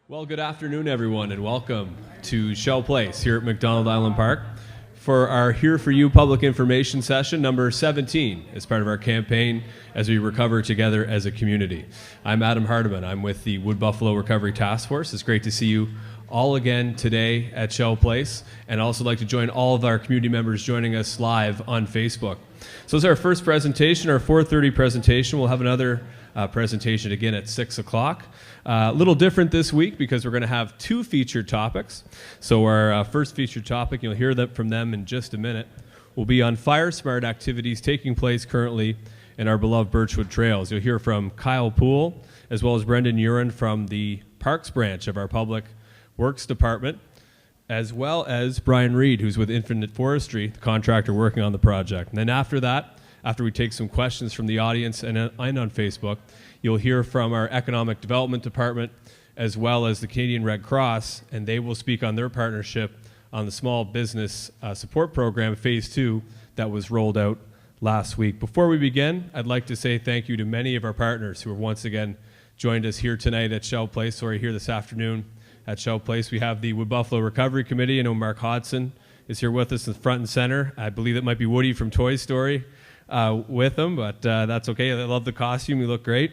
Well, good afternoon, everyone, and welcome to Shell Place here at McDonald Island Park for our Here For You public information session number 17 as part of our campaign as we recover together as a community. I'm Adam Hardiman. I'm with the Wood Buffalo Recovery Task Force. It's great to see you all again today at Shell Place, and I'd also like to join all of our community members joining us live on Facebook. So this is our first presentation, our 4:30 presentation. We'll have another presentation again at 6 o'clock. A little different this week because we're going to have two featured topics. So our first featured topic, you'll hear from them in just a minute, will be on FireSmart activities taking place currently in our beloved Birchwood Trails. You'll hear from Kyle Poole as well as Brendan Urin from the Parks branch of our Public Works Department, as well as Brian Reed, who's with Infinite Forestry, the contractor working on the project. And then after that, after we take some questions from the audience and on Facebook, you'll hear from our Economic Development Department as well as the Canadian Red Cross, and they will speak on their partnership on the Small Business Support Program, Phase 2, that was rolled out last week. Before we begin, I'd like to say thank you to many of our partners who have once again joined us here tonight at Shell Place, or here this afternoon at Shell Place. We have the Wood Buffalo Recovery Committee. I know Mark Hodson is here with us in front and center. I believe it might be Woody from Toy Story with them, but that's okay. I love the costume. You look great.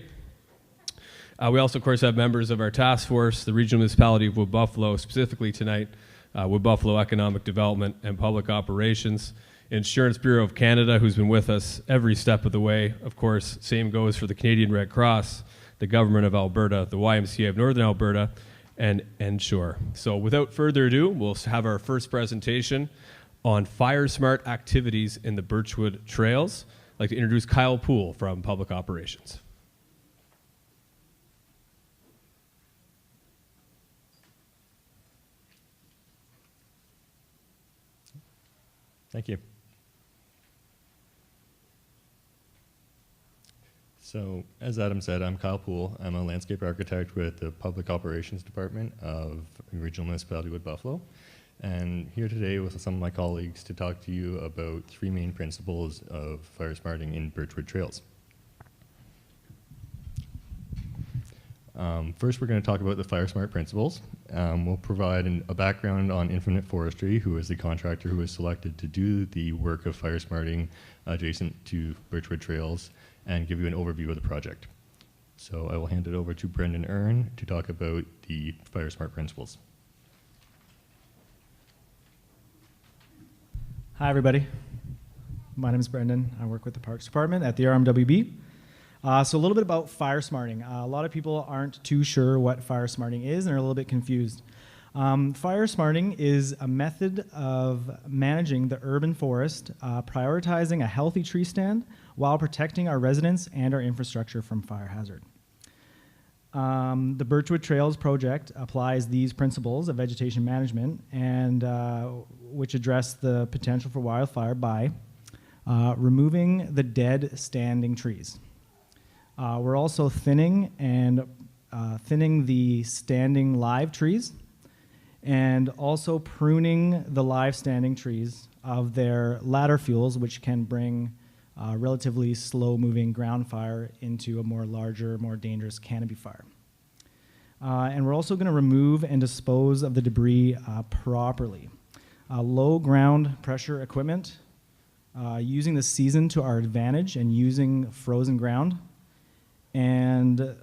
We also, of course, have members of our task force, the Regional Municipality of Wood Buffalo, specifically tonight, Wood Buffalo Economic Development and Public Operations, Insurance Bureau of Canada, who's been with us every step of the way. Of course, same goes for the Canadian Red Cross, the Government of Alberta, the YMCA of Northern Alberta, and Ensure. So without further ado, we'll have our first presentation on FireSmart activities in the Birchwood Trails. I'd like to introduce Kyle Poole from Public Operations. Thank you. So, as Adam said, I'm Kyle Poole. I'm a landscape architect with the Public Operations Department of Regional Municipality Wood Buffalo. And here today with some of my colleagues to talk to you about three main principles of fire smarting in Birchwood Trails. First, we're going to talk about the FireSmart principles. We'll provide a background on Infinite Forestry, who is the contractor who was selected to do the work of fire smarting adjacent to Birchwood Trails, and give you an overview of the project. So I will hand it over to Brendan Urin to talk about the FireSmart principles. Hi, everybody. My name is Brendan. I work with the Parks Department at the RMWB. So a little bit about fire smarting. A lot of people aren't too sure what fire smarting is and are a little bit confused. Fire smarting is a method of managing the urban forest, prioritizing a healthy tree stand while protecting our residents and our infrastructure from fire hazard. The Birchwood Trails project applies these principles of vegetation management, and which address the potential for wildfire by removing the dead standing trees. We're also thinning the standing live trees, and also pruning the live standing trees of their ladder fuels, which can bring relatively slow-moving ground fire into a more larger, more dangerous canopy fire. And we're also going to remove and dispose of the debris properly. Low ground pressure equipment, using the season to our advantage and using frozen ground, and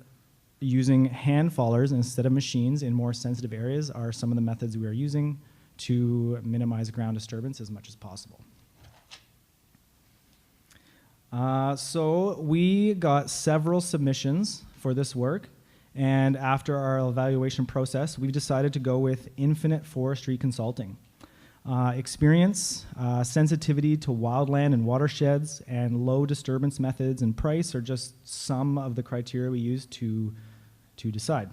using hand fallers instead of machines in more sensitive areas are some of the methods we are using to minimize ground disturbance as much as possible. So we got several submissions for this work, and after our evaluation process, we've decided to go with Infinite Forestry Consulting. Experience, sensitivity to wildland and watersheds, and low disturbance methods and price are just some of the criteria we use to decide.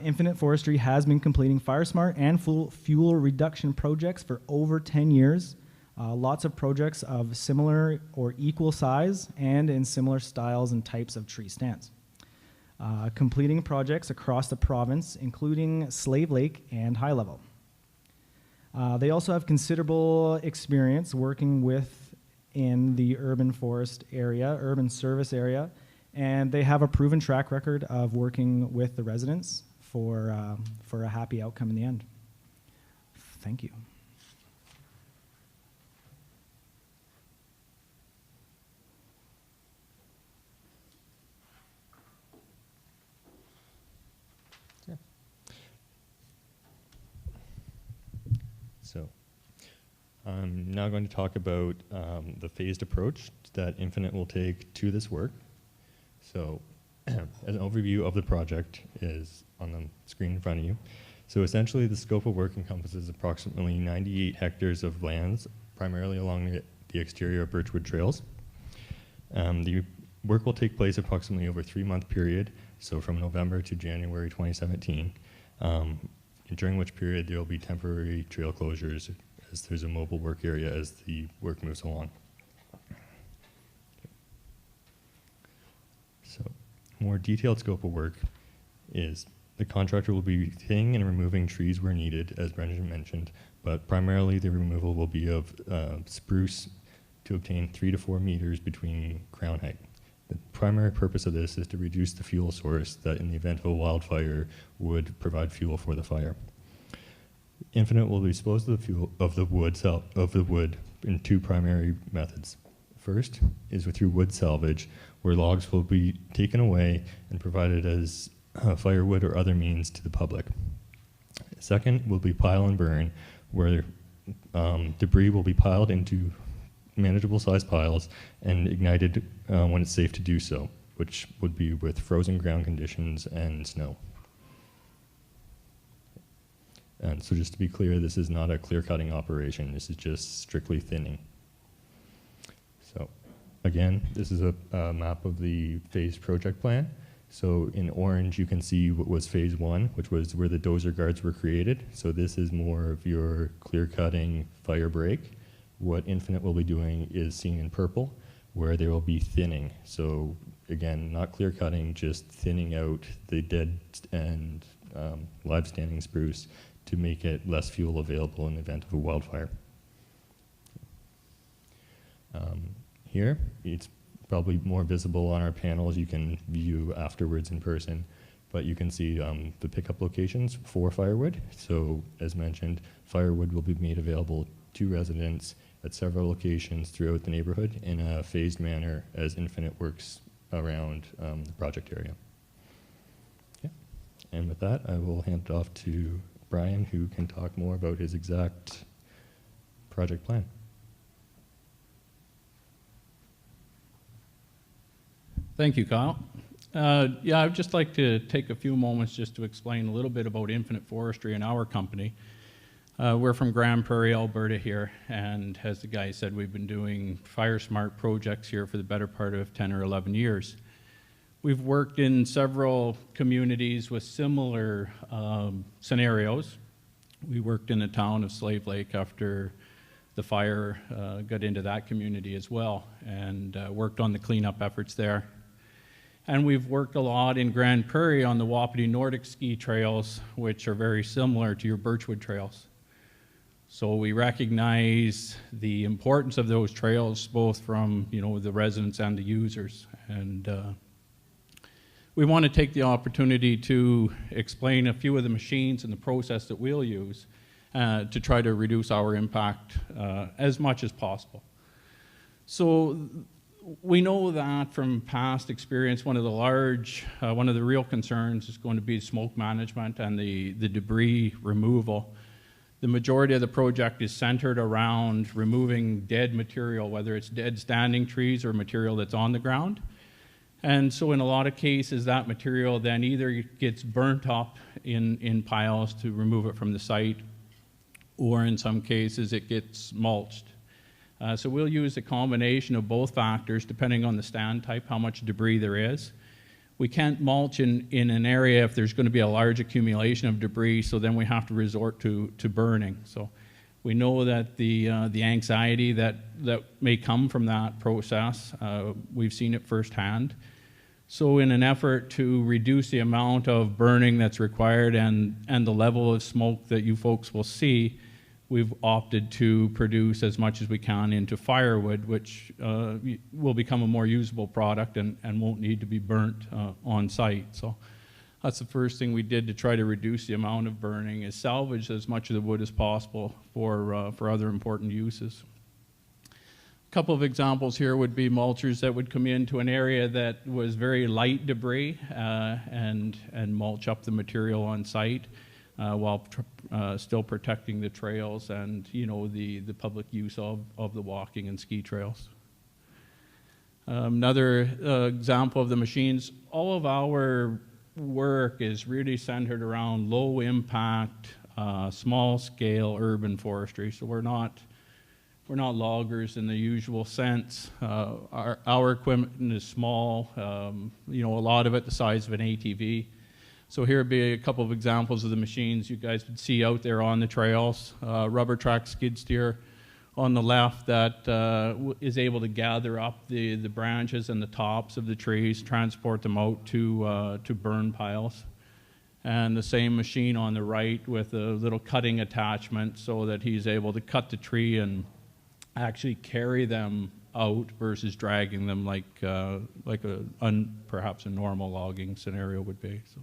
Infinite Forestry has been completing FireSmart and fuel reduction projects for over 10 years. Lots of projects of similar or equal size and in similar styles and types of tree stands. Completing projects across the province, including Slave Lake and High Level. They also have considerable experience working in the urban forest area, urban service area, and they have a proven track record of working with the residents for a happy outcome in the end. Thank you. So I'm now going to talk about the phased approach that Infinite will take to this work. So an overview of the project is on the screen in front of you. So essentially the scope of work encompasses approximately 98 hectares of lands, primarily along the exterior of Birchwood Trails. The work will take place approximately over a 3-month period, so from November to January 2017. During which period there will be temporary trail closures as there's a mobile work area as the work moves along. So, more detailed scope of work is the contractor will be thinning and removing trees where needed, as Brendan mentioned, but primarily the removal will be of spruce to obtain 3 to 4 meters between crown height. The primary purpose of this is to reduce the fuel source that in the event of a wildfire would provide fuel for the fire. Infinite will dispose of the wood in 2 primary methods. First is through wood salvage, where logs will be taken away and provided as firewood or other means to the public. Second will be pile and burn, where debris will be piled into manageable size piles and ignited when it's safe to do so, which would be with frozen ground conditions and snow. And so just to be clear, this is not a clear-cutting operation. This is just strictly thinning. So again, this is a map of the phased project plan. So in orange, you can see what was phase 1, which was where the dozer guards were created. So this is more of your clear-cutting fire break. What Infinite will be doing is seen in purple, where there will be thinning. So again, not clear cutting, just thinning out the dead and live standing spruce to make it less fuel available in the event of a wildfire. Here, it's probably more visible on our panels. You can view afterwards in person, but you can see the pickup locations for firewood. So as mentioned, firewood will be made available to residents at several locations throughout the neighborhood in a phased manner as Infinite works around the project area. Yeah. And with that, I will hand it off to Brian, who can talk more about his exact project plan. Thank you, Kyle. Yeah, I'd just like to take a few moments just to explain a little bit about Infinite Forestry and our company. We're from Grand Prairie, Alberta here, and as the guy said, we've been doing FireSmart projects here for the better part of 10 or 11 years. We've worked in several communities with similar scenarios. We worked in the town of Slave Lake after the fire got into that community as well, and worked on the cleanup efforts there. And we've worked a lot in Grand Prairie on the Wapiti Nordic ski trails, which are very similar to your Birchwood trails. So we recognize the importance of those trails, both from the residents and the users. And we want to take the opportunity to explain a few of the machines and the process that we'll use to try to reduce our impact as much as possible. So we know that from past experience, one of the real concerns is going to be smoke management and the debris removal. The majority of the project is centered around removing dead material, whether it's dead standing trees or material that's on the ground. And so in a lot of cases, that material then either gets burnt up in piles to remove it from the site, or in some cases it gets mulched. So we'll use a combination of both factors depending on the stand type, how much debris there is. We can't mulch in an area if there's going to be a large accumulation of debris, so then we have to resort to burning. So we know that the anxiety that may come from that process, we've seen it firsthand. So in an effort to reduce the amount of burning that's required and the level of smoke that you folks will see, we've opted to produce as much as we can into firewood, which will become a more usable product and won't need to be burnt on site. So That's the first thing we did to try to reduce the amount of burning, is salvage as much of the wood as possible for other important uses. A couple of examples here would be mulchers that would come into an area that was very light debris and mulch up the material on site while still protecting the trails and, you know, the public use of the walking and ski trails. Another example of the machines, all of our work is really centered around low impact, small scale urban forestry. So we're not loggers in the usual sense. Our equipment is small, you know, a lot of it the size of an ATV. So here would be a couple of examples of the machines you guys would see out there on the trails. Rubber track skid steer on the left that is able to gather up the branches and the tops of the trees, transport them out to burn piles. And the same machine on the right with a little cutting attachment so that he's able to cut the tree and actually carry them out versus dragging them like perhaps a normal logging scenario would be. So.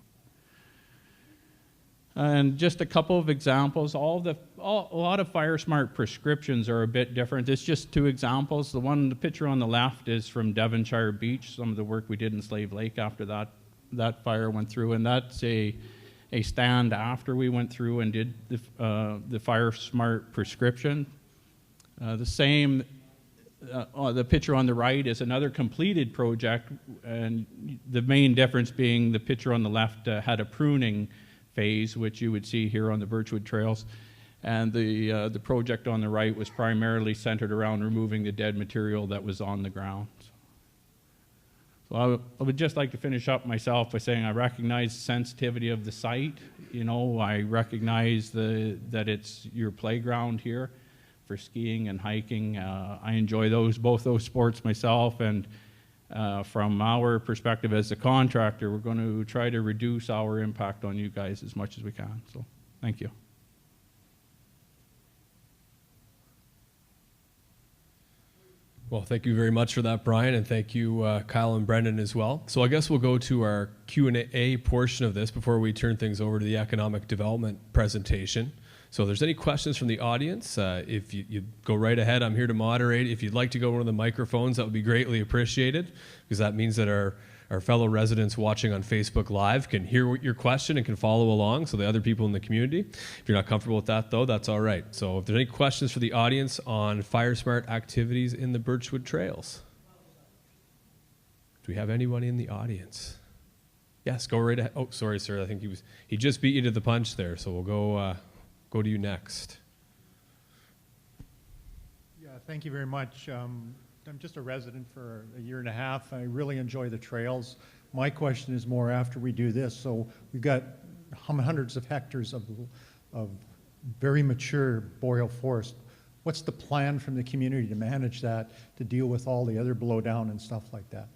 And just a couple of examples. A lot of FireSmart prescriptions are a bit different. It's just two examples. The picture on the left is from Devonshire Beach, some of the work we did in Slave Lake after that fire went through, and that's a stand after we went through and did the FireSmart prescription. The picture on the right is another completed project, and the main difference being the picture on the left had a pruning phase, which you would see here on the Birchwood Trails, and the project on the right was primarily centered around removing the dead material that was on the ground. So I would just like to finish up myself by saying I recognize the sensitivity of the site. You know, I recognize that it's your playground here for skiing and hiking. I enjoy both those sports myself, and from our perspective as a contractor, we're going to try to reduce our impact on you guys as much as we can. So, thank you. Well, thank you very much for that, Brian, and thank you, Kyle and Brendan as well. So I guess we'll go to our Q&A portion of this before we turn things over to the economic development presentation. So if there's any questions from the audience, if you go right ahead, I'm here to moderate. If you'd like to go to one of the microphones, that would be greatly appreciated, because that means that our fellow residents watching on Facebook Live can hear your question and can follow along, so the other people in the community. If you're not comfortable with that, though, that's all right. So if there's any questions for the audience on FireSmart activities in the Birchwood Trails. Do we have anybody in the audience? Yes, go right ahead. Oh, sorry, sir. I think he just beat you to the punch there, so we'll go to you next. Yeah, thank you very much. I'm just a resident for a year and a half. I really enjoy the trails. My question is more after we do this. So we've got hundreds of hectares of very mature boreal forest. What's the plan from the community to manage that, to deal with all the other blowdown and stuff like that?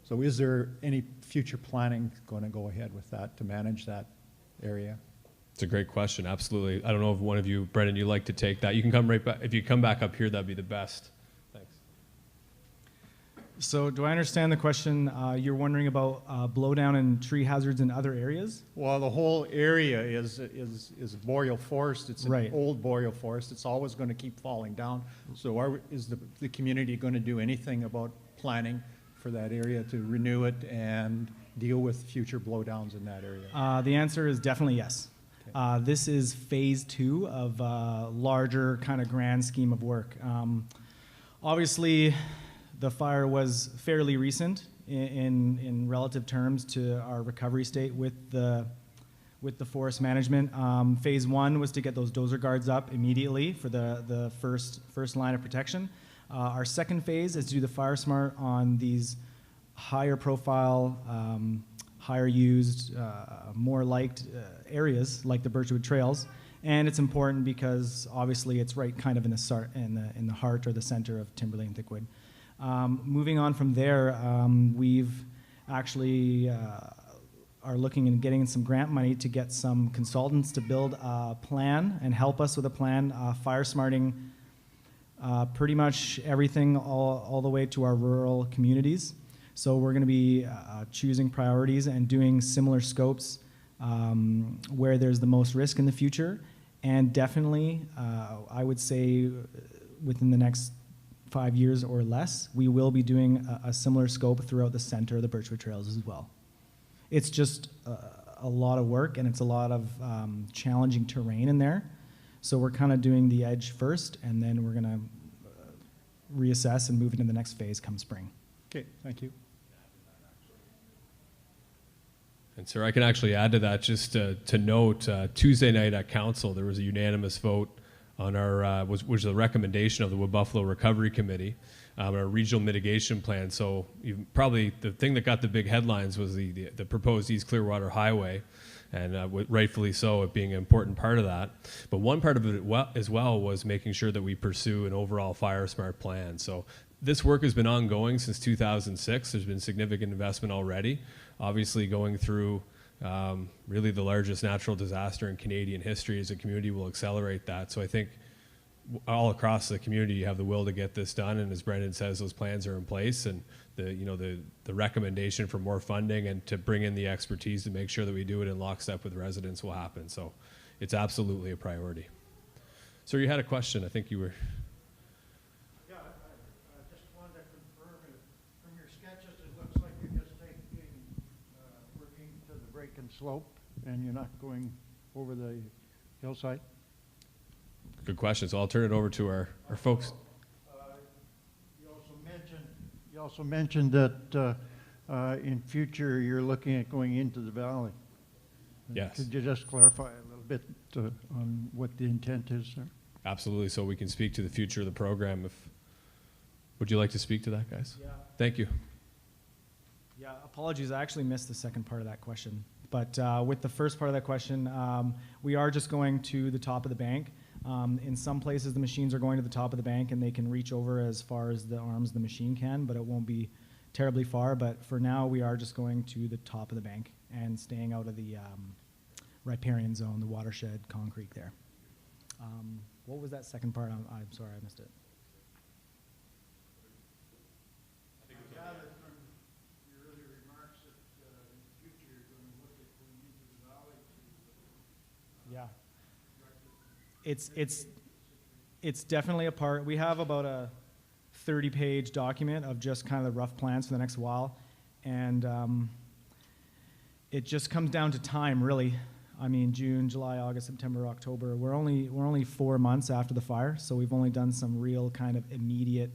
So is there any future planning going to go ahead with that to manage that area? It's a great question, absolutely. I don't know if one of you, Brendan, you'd like to take that. You can come right back. If you come back up here, that'd be the best. Thanks. So do I understand the question? You're wondering about blowdown and tree hazards in other areas? Well, the whole area is boreal forest. It's an Right. old boreal forest. It's always going to keep falling down. So is the community going to do anything about planning for that area to renew it and deal with future blowdowns in that area? The answer is definitely yes. This is phase 2 of a larger kind of grand scheme of work. Obviously, the fire was fairly recent in relative terms to our recovery state with the forest management. Phase 1 was to get those dozer guards up immediately for the first line of protection. Our second phase is to do the FireSmart on these higher profile, higher used, more liked areas like the Birchwood Trails. And it's important because obviously it's right kind of in the heart or the center of Timberlane Thickwood. Moving on from there, we've actually are looking and getting some grant money to get some consultants to build a plan and help us with a plan, FireSmarting pretty much everything all the way to our rural communities. So we're going to be choosing priorities and doing similar scopes where there's the most risk in the future. And definitely, I would say within the next 5 years or less, we will be doing a similar scope throughout the center of the Birchwood Trails as well. It's just a lot of work, and it's a lot of challenging terrain in there. So we're kind of doing the edge first, and then we're going to reassess and move into the next phase come spring. Okay, thank you. And sir, I can actually add to that just to note, Tuesday night at council, there was a unanimous vote on our, which was a recommendation of the Wood Buffalo Recovery Committee, our regional mitigation plan. So probably the thing that got the big headlines was the proposed East Clearwater Highway, and rightfully so, it being an important part of that. But one part of it as well was making sure that we pursue an overall FireSmart plan. So this work has been ongoing since 2006. There's been significant investment already. Obviously going through really the largest natural disaster in Canadian history as a community will accelerate that. So I think all across the community you have the will to get this done, and as Brendan says, those plans are in place, and the recommendation for more funding and to bring in the expertise to make sure that we do it in lockstep with residents will happen. So it's absolutely a priority. Sir, you had a question. I think you were... Yeah, I just wanted to confirm it. From your sketches, it looks like you're just working to the break and slope, and you're not going over the hillside? Good question. So I'll turn it over to our folks. You also mentioned that in future you're looking at going into the valley. Yes. Could you just clarify a little bit on what the intent is there? Absolutely. So we can speak to the future of the program. Would you like to speak to that, guys? Yeah. Thank you. Yeah, apologies. I actually missed the second part of that question. But with the first part of that question, we are just going to the top of the bank. In some places, the machines are going to the top of the bank, and they can reach over as far as the arms of the machine can, but it won't be terribly far. But for now, we are just going to the top of the bank and staying out of the riparian zone, the watershed concrete there. What was that second part? I'm sorry, I missed it. I gathered from your earlier remarks that in the future you're going to look at going into the valley to Yeah. It's definitely a part. We have about a 30-page document of just kind of the rough plans for the next while, and it just comes down to time, really. I mean, June, July, August, September, October. We're only 4 months after the fire, so we've only done some real kind of immediate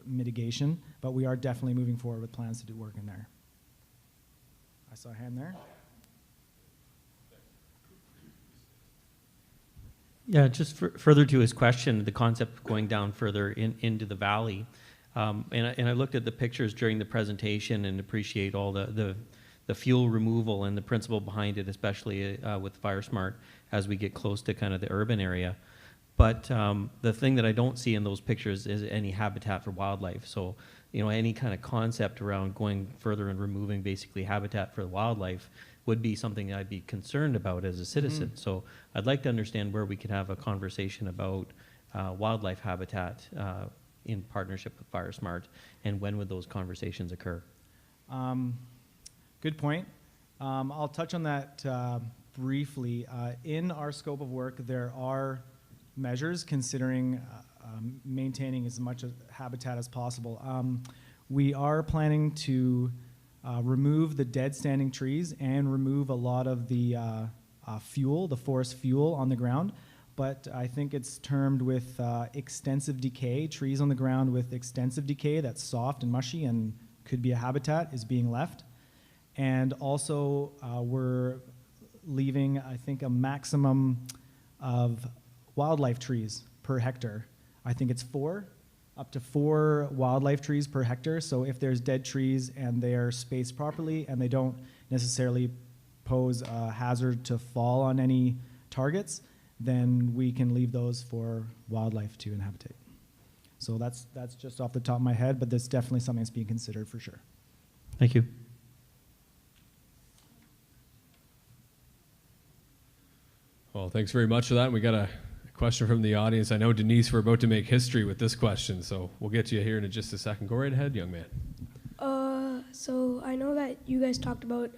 mitigation, but we are definitely moving forward with plans to do work in there. I saw a hand there. Yeah, just further to his question, the concept of going down further into the valley, and I looked at the pictures during the presentation and appreciate all the fuel removal and the principle behind it, especially with FireSmart as we get close to kind of the urban area. But the thing that I don't see in those pictures is any habitat for wildlife. So, any kind of concept around going further and removing basically habitat for the wildlife would be something I'd be concerned about as a citizen. So I'd like to understand where we could have a conversation about wildlife habitat in partnership with FireSmart, and when would those conversations occur? Good point. I'll touch on that briefly. In our scope of work, there are measures considering maintaining as much habitat as possible. We are planning to remove the dead standing trees and remove a lot of the fuel, the forest fuel on the ground. But I think it's termed with extensive decay. Trees on the ground with extensive decay that's soft and mushy and could be a habitat is being left. And also we're leaving, I think, a maximum of wildlife trees per hectare. I think it's up to 4 wildlife trees per hectare. So if there's dead trees and they are spaced properly and they don't necessarily pose a hazard to fall on any targets, then we can leave those for wildlife to inhabitate. So that's just off the top of my head, but that's definitely something that's being considered for sure. Thank you. Well, thanks very much for that. We got a Question from the audience. I know, Denise, we're about to make history with this question, so we'll get you here in just a second. Go right ahead, young man. So I know that you guys talked about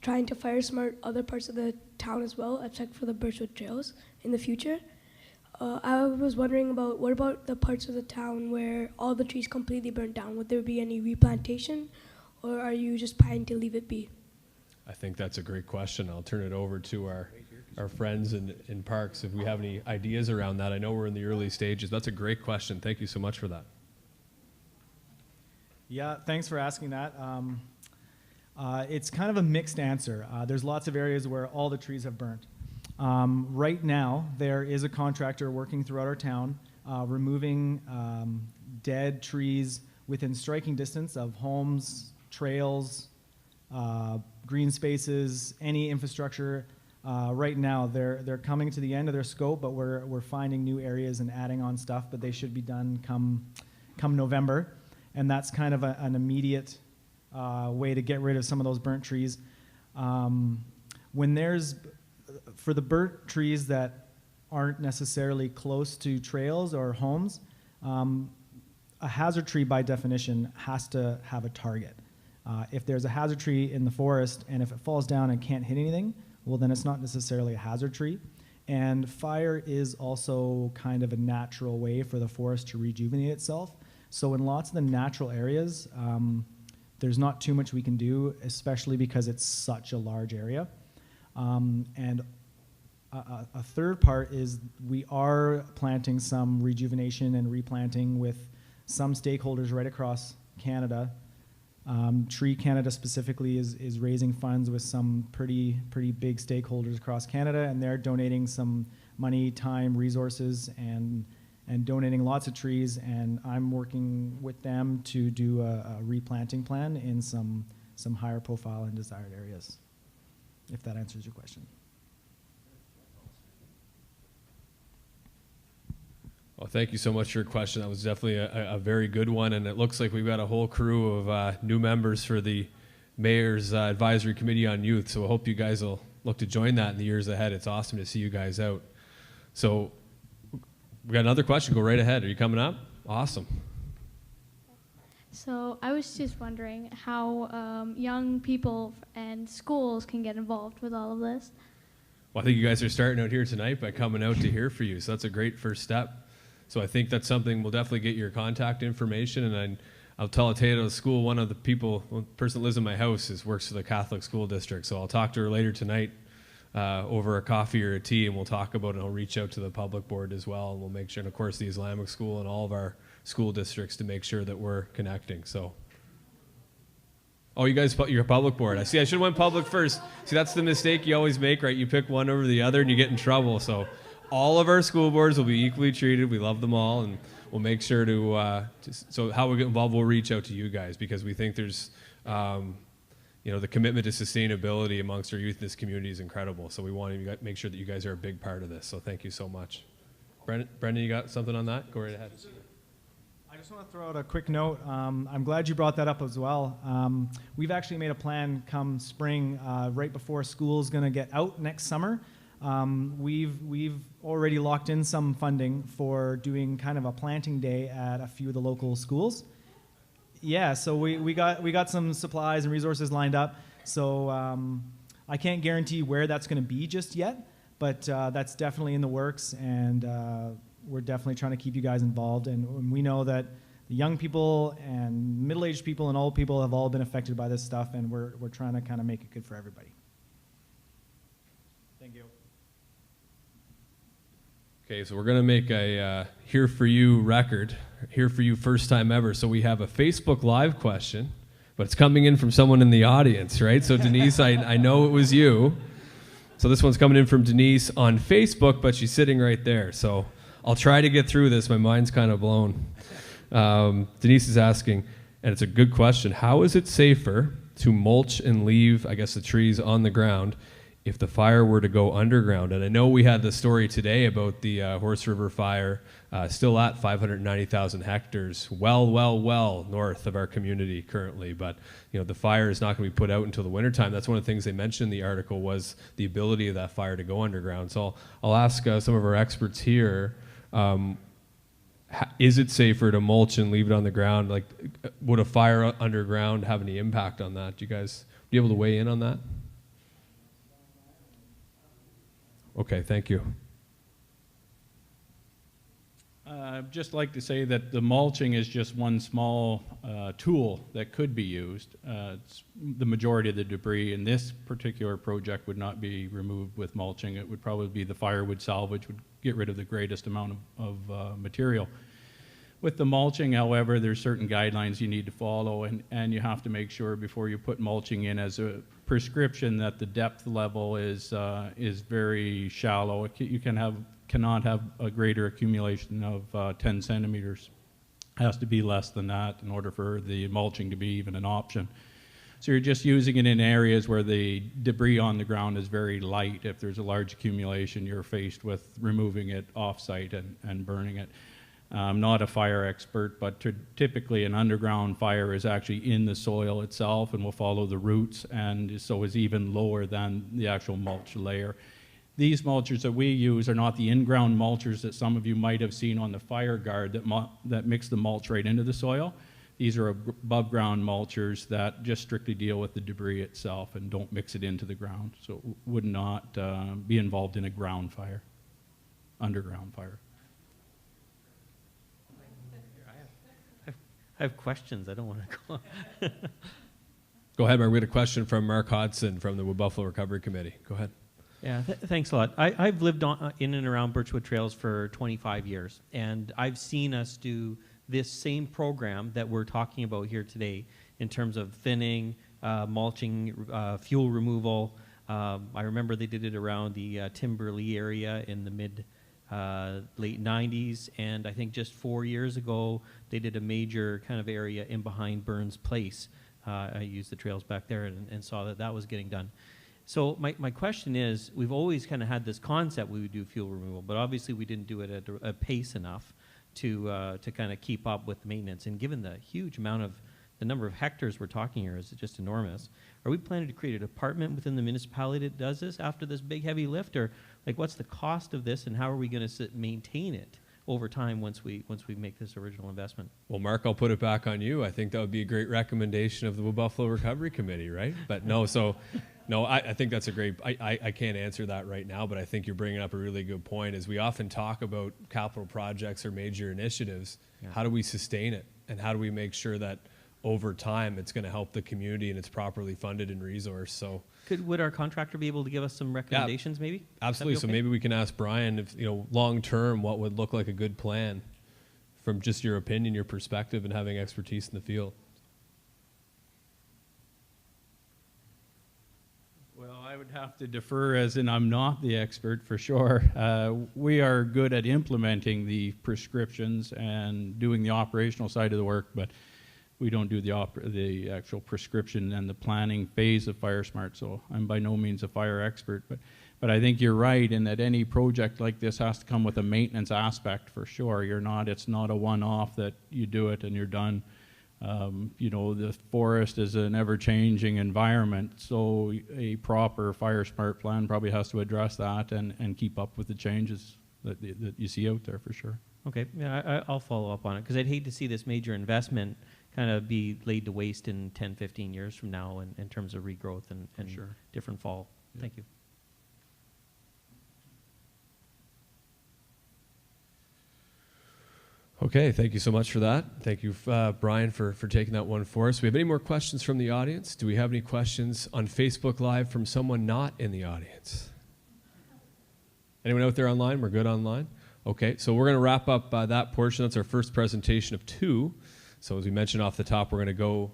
trying to fire smart other parts of the town as well, except for the Birchwood Trails in the future. I was wondering about, what about the parts of the town where all the trees completely burnt down? Would there be any replantation, or are you just planning to leave it be? I think that's a great question. I'll turn it over to our friends in parks if we have any ideas around that. I know we're in the early stages. That's a great question. Thank you so much for that. Yeah, thanks for asking that. It's kind of a mixed answer. There's lots of areas where all the trees have burnt. Right now, there is a contractor working throughout our town, removing dead trees within striking distance of homes, trails, green spaces, any infrastructure. Right now, they're coming to the end of their scope, but we're finding new areas and adding on stuff, but they should be done come November. And that's kind of an immediate way to get rid of some of those burnt trees. For the burnt trees that aren't necessarily close to trails or homes, a hazard tree by definition has to have a target. If there's a hazard tree in the forest and if it falls down and can't hit anything, well, then it's not necessarily a hazard tree. And fire is also kind of a natural way for the forest to rejuvenate itself. So in lots of the natural areas, there's not too much we can do, especially because it's such a large area. And a third part is we are planting some rejuvenation and replanting with some stakeholders right across Canada. Tree Canada specifically is raising funds with some pretty big stakeholders across Canada, and they're donating some money, time, resources, and donating lots of trees, and I'm working with them to do a replanting plan in some higher profile and desired areas, if that answers your question. Well, thank you so much for your question. That was definitely a very good one, and it looks like we've got a whole crew of new members for the Mayor's Advisory Committee on Youth, so I hope you guys will look to join that in the years ahead. It's awesome to see you guys out. So we got another question. Go right ahead. Are you coming up? Awesome. So I was just wondering how young people and schools can get involved with all of this. Well, I think you guys are starting out here tonight by coming out to hear for you, so that's a great first step. So I think that's something we'll definitely get your contact information, and I'll tell a tale of the school. One of the person that lives in my house works for the Catholic School District, so I'll talk to her later tonight over a coffee or a tea, and we'll talk about it, and I'll reach out to the public board as well, and we'll make sure, and of course the Islamic school and all of our school districts to make sure that we're connecting. So, oh, you guys, your public board. I see, I should have went public first. See, that's the mistake you always make, right? You pick one over the other and you get in trouble. So all of our school boards will be equally treated. We love them all, and we'll make sure so how we get involved, we'll reach out to you guys, because we think there's, the commitment to sustainability amongst our youth in this community is incredible. So we want to make sure that you guys are a big part of this. So thank you so much. Brendan, you got something on that? Go right ahead. I just want to throw out a quick note. I'm glad you brought that up as well. We've actually made a plan come spring, right before school's going to get out next summer. We've already locked in some funding for doing kind of a planting day at a few of the local schools. Yeah, so we got some supplies and resources lined up. So I can't guarantee where that's going to be just yet, but that's definitely in the works, and we're definitely trying to keep you guys involved. And we know that the young people and middle-aged people and old people have all been affected by this stuff, and we're trying to kind of make it good for everybody. Thank you. Okay, so we're going to make a Here For You record, Here For You first time ever. So we have a Facebook Live question, but it's coming in from someone in the audience, right? So Denise, I know it was you. So this one's coming in from Denise on Facebook, but she's sitting right there. So I'll try to get through this. My mind's kind of blown. Denise is asking, and it's a good question, how is it safer to mulch and leave, I guess, the trees on the ground if the fire were to go underground, and I know we had the story today about the Horse River fire, still at 590,000 hectares, well north of our community currently, but the fire is not going to be put out until the wintertime. That's one of the things they mentioned in the article, was the ability of that fire to go underground. So I'll ask some of our experts here, is it safer to mulch and leave it on the ground? Like, would a fire underground have any impact on that? Do you guys be able to weigh in on that? Okay, thank you. I'd just like to say that the mulching is just one small tool that could be used. The majority of the debris in this particular project would not be removed with mulching. It would probably be the firewood salvage would get rid of the greatest amount of material. With the mulching, however, there's certain guidelines you need to follow, and you have to make sure before you put mulching in as a prescription that the depth level is very shallow. You cannot have a greater accumulation of 10 centimeters. It has to be less than that in order for the mulching to be even an option. So you're just using it in areas where the debris on the ground is very light. If there's a large accumulation, you're faced with removing it off-site and burning it. I'm not a fire expert, but typically an underground fire is actually in the soil itself and will follow the roots, and so is even lower than the actual mulch layer. These mulchers that we use are not the in-ground mulchers that some of you might have seen on the fire guard that mix the mulch right into the soil. These are above-ground mulchers that just strictly deal with the debris itself and don't mix it into the ground, so it would not be involved in a ground fire, underground fire. I have questions. I don't want to go. Go ahead, Mark. We had a question from Mark Hodson from the Wood Buffalo Recovery Committee. Go ahead. Yeah, thanks a lot. I've lived in and around Birchwood Trails for 25 years, and I've seen us do this same program that we're talking about here today in terms of thinning, mulching, fuel removal. I remember they did it around the Timberlea area in the late 90s, and I think just 4 years ago they did a major kind of area in behind Burns Place. I used the trails back there and saw that was getting done. So my question is, we've always kind of had this concept we would do fuel removal, but obviously we didn't do it at a pace enough to kind of keep up with maintenance. And given the huge amount of the number of hectares we're talking here is just enormous, are we planning to create a department within the municipality that does this after this big heavy lift, or like what's the cost of this, and how are we going to maintain it over time once we make this original investment? Well, Mark, I'll put it back on you. I think that would be a great recommendation of the Wood Buffalo Recovery Committee, right? But no, I think that's a great, I can't answer that right now, but I think you're bringing up a really good point. As we often talk about capital projects or major initiatives, how do we sustain it? And how do we make sure that over time it's going to help the community and it's properly funded and resourced? So would our contractor be able to give us some recommendations, maybe? Absolutely. So maybe we can ask Brian if, long term, what would look like a good plan from just your opinion, your perspective, and having expertise in the field. Well, I would have to defer, as in I'm not the expert for sure. We are good at implementing the prescriptions and doing the operational side of the work, but we don't do the actual prescription and the planning phase of FireSmart, so I'm by no means a fire expert. But I think you're right in that any project like this has to come with a maintenance aspect for sure. It's not a one-off that you do it and you're done. The forest is an ever-changing environment, so a proper FireSmart plan probably has to address that and keep up with the changes that you see out there for sure. Okay, yeah, I'll follow up on it, because I'd hate to see this major investment kind of be laid to waste in 10, 15 years from now in terms of regrowth and sure. different fall. Yeah. Thank you. Okay, thank you so much for that. Thank you, Brian, for taking that one for us. Do we have any more questions from the audience? Do we have any questions on Facebook Live from someone not in the audience? Anyone out there online? We're good online? Okay, so we're going to wrap up that portion. That's our first presentation of two. So as we mentioned off the top, we're going to go,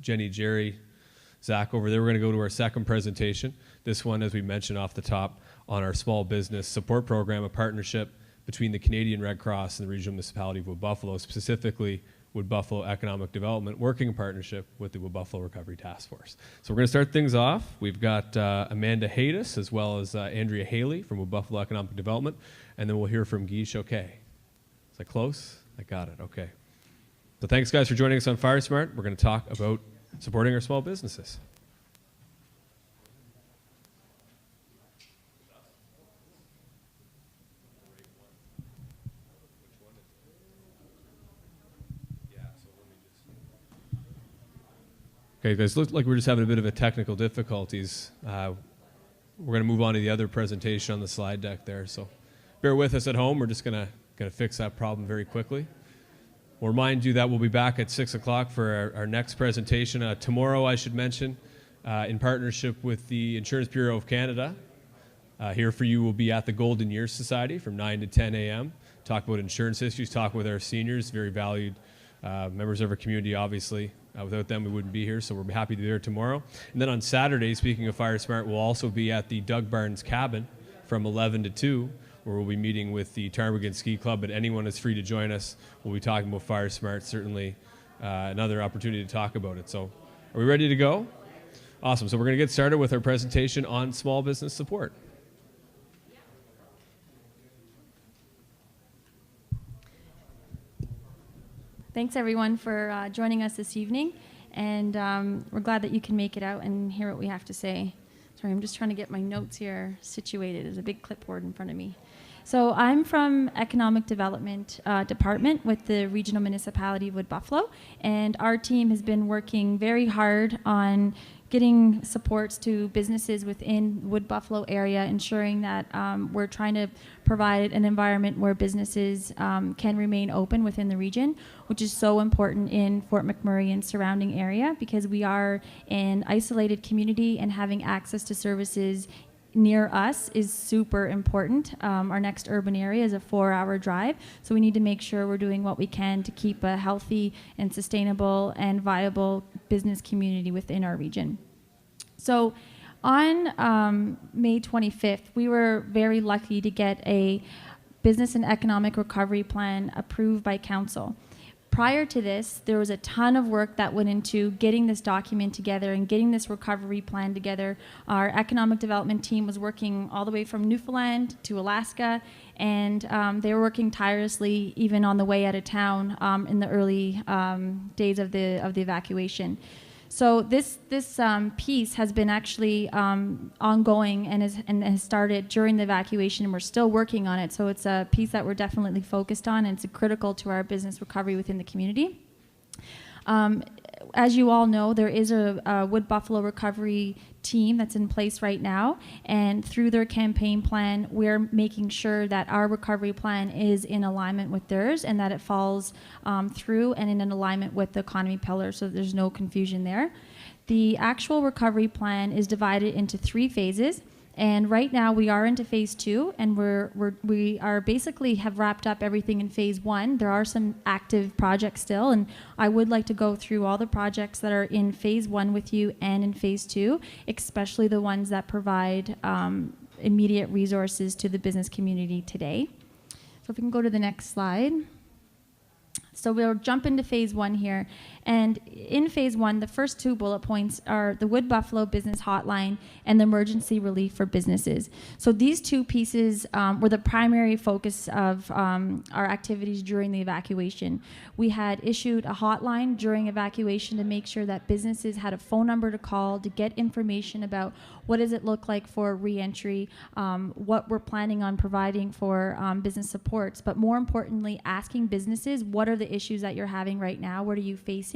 Jenny, Jerry, Zach over there, we're going to go to our second presentation. This one, as we mentioned off the top, on our small business support program, a partnership between the Canadian Red Cross and the regional municipality of Wood Buffalo, specifically Wood Buffalo Economic Development, working in partnership with the Wood Buffalo Recovery Task Force. So we're going to start things off. We've got Amanda Haydes as well as Andrea Haley from Wood Buffalo Economic Development, and then we'll hear from Guy Choquet. Is that close? I got it. Okay. So thanks, guys, for joining us on FireSmart. We're going to talk about supporting our small businesses. Okay, guys, looks like we're just having a bit of a technical difficulties. We're going to move on to the other presentation on the slide deck there, so bear with us at home. We're just going to fix that problem very quickly. We'll remind you that we'll be back at 6 o'clock for our next presentation. Tomorrow, I should mention, in partnership with the Insurance Bureau of Canada. Here for you will be at the Golden Years Society from 9 to 10 a.m. Talk about insurance issues, talk with our seniors, very valued members of our community, obviously. Without them, we wouldn't be here, so we're happy to be there tomorrow. And then on Saturday, speaking of FireSmart, we'll also be at the Doug Barnes Cabin from 11 to 2, where we'll be meeting with the Ptarmigan Ski Club, but anyone is free to join us. We'll be talking about FireSmart, certainly another opportunity to talk about it. So are we ready to go? Awesome. So we're going to get started with our presentation on small business support. Thanks, everyone, for joining us this evening, and we're glad that you can make it out and hear what we have to say. Sorry, I'm just trying to get my notes here situated. There's a big clipboard in front of me. So I'm from Economic Development Department with the Regional Municipality of Wood Buffalo, and our team has been working very hard on getting supports to businesses within Wood Buffalo area, ensuring that we're trying to provide an environment where businesses can remain open within the region, which is so important in Fort McMurray and surrounding area, because we are an isolated community and having access to services near us is super important. Our next urban area is a 4-hour drive, so we need to make sure we're doing what we can to keep a healthy and sustainable and viable business community within our region. So on May 25th, we were very lucky to get a business and economic recovery plan approved by council. Prior to this, there was a ton of work that went into getting this document together and getting this recovery plan together. Our economic development team was working all the way from Newfoundland to Alaska, and they were working tirelessly even on the way out of town in the early days of the evacuation. So this piece has been actually ongoing and has started during the evacuation, and we're still working on it. So it's a piece that we're definitely focused on, and it's critical to our business recovery within the community. As you all know, there is a Wood Buffalo recovery team that's in place right now, and through their campaign plan, we're making sure that our recovery plan is in alignment with theirs and that it falls through and in an alignment with the economy pillar, so that there's no confusion there. The actual recovery plan is divided into 3 phases. And right now we are into phase 2, and we are basically have wrapped up everything in phase 1. There are some active projects still, and I would like to go through all the projects that are in phase 1 with you and in phase 2, especially the ones that provide immediate resources to the business community today. So if we can go to the next slide. So we'll jump into phase 1 here. And in phase 1, the first 2 bullet points are the Wood Buffalo Business Hotline and the emergency relief for businesses. So these 2 pieces were the primary focus of our activities during the evacuation. We had issued a hotline during evacuation to make sure that businesses had a phone number to call to get information about what does it look like for re-entry, what we're planning on providing for business supports, but more importantly, asking businesses, what are the issues that you're having right now? What are you facing?